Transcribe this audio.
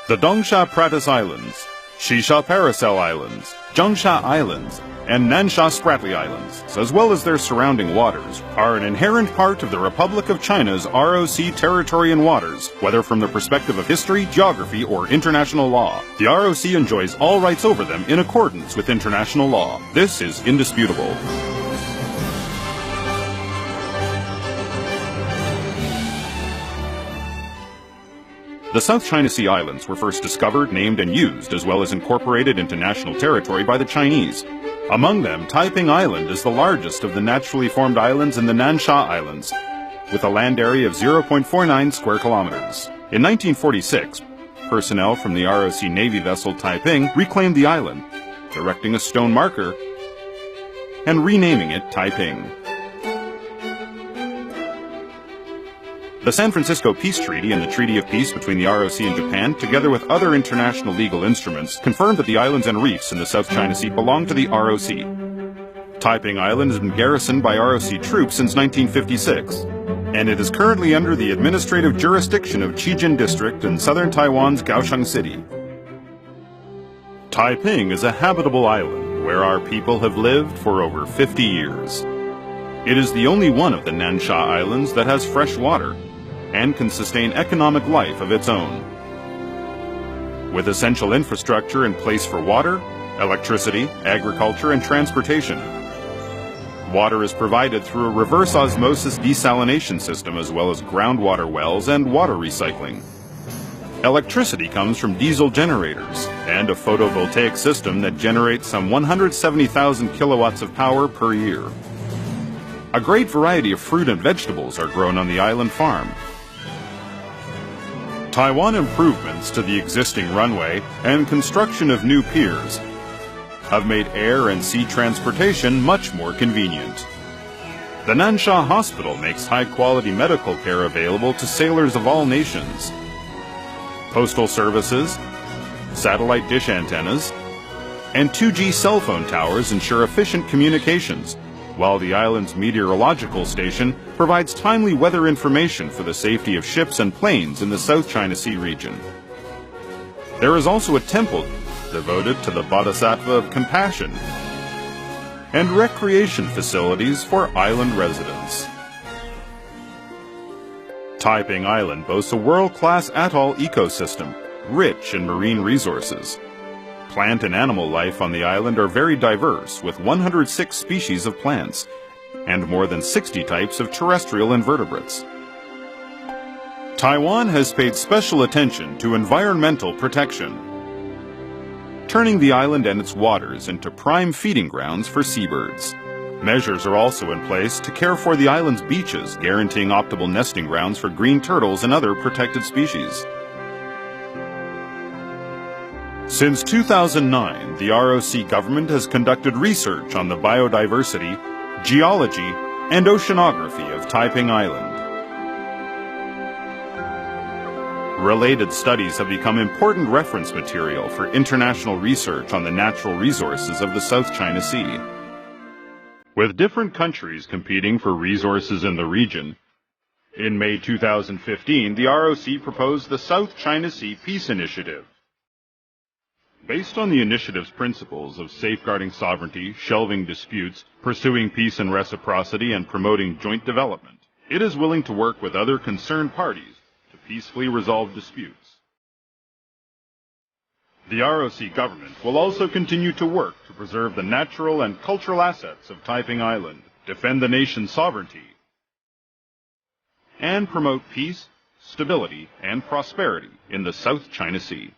The Dongsha Pratas Islands, Shisha Paracel Islands, Zhongsha Islands, and Nansha Spratly Islands, as well as their surrounding waters, are an inherent part of the Republic of China's R.O.C. territory and waters, whether from the perspective of history, geography, or international law. The R.O.C. enjoys all rights over them in accordance with international law. This is indisputable. The South China Sea Islands were first discovered, named, and used, as well as incorporated into national territory by the Chinese. Among them, Taiping Island is the largest of the naturally formed islands in the Nansha Islands, with a land area of 0.49 square kilometers. In 1946, personnel from the R.O.C. Navy vessel Taiping reclaimed the island, erecting a stone marker and renaming it Taiping. The San Francisco Peace Treaty and the Treaty of Peace between the R.O.C. and Japan, together with other international legal instruments, confirmed that the islands and reefs in the South China Sea belong to the R.O.C. Taiping Island has been garrisoned by R.O.C. troops since 1956, and it is currently under the administrative jurisdiction of Qijin District in southern Taiwan's Kaohsiung City. Taiping is a habitable island where our people have lived for over 50 years. It is the only one of the Nansha Islands that has fresh water and can sustain economic life of its own. With essential infrastructure in place for water, electricity, agriculture, and transportation. Water is provided through a reverse osmosis desalination system as well as groundwater wells and water recycling. Electricity comes from diesel generators and a photovoltaic system that generates some 170,000 kilowatts of power per year. A great variety of fruit and vegetables are grown on the island farm. Taiwan improvements to the existing runway and construction of new piers have made air and sea transportation much more convenient. The Nansha Hospital makes high-quality medical care available to sailors of all nations. Postal services, satellite dish antennas, and 2G cell phone towers ensure efficient communications, while the island's meteorological station provides timely weather information for the safety of ships and planes in the South China Sea region. There is also a temple devoted to the Bodhisattva of Compassion and recreation facilities for island residents. Taiping Island boasts a world-class atoll ecosystem, rich in marine resources. Plant and animal life on the island are very diverse, with 106 species of plants and more than 60 types of terrestrial invertebrates. Taiwan has paid special attention to environmental protection, turning the island and its waters into prime feeding grounds for seabirds. Measures are also in place to care for the island's beaches, guaranteeing optimal nesting grounds for green turtles and other protected species. Since 2009, the R.O.C. government has conducted research on the biodiversity, geology, and oceanography of Taiping Island. Related studies have become important reference material for international research on the natural resources of the South China Sea. With different countries competing for resources in the region, in May 2015, the R.O.C. proposed the South China Sea Peace Initiative. Based on the initiative's principles of safeguarding sovereignty, shelving disputes, pursuing peace and reciprocity, and promoting joint development, it is willing to work with other concerned parties to peacefully resolve disputes. The R.O.C. government will also continue to work to preserve the natural and cultural assets of Taiping Island, defend the nation's sovereignty, and promote peace, stability, and prosperity in the South China Sea.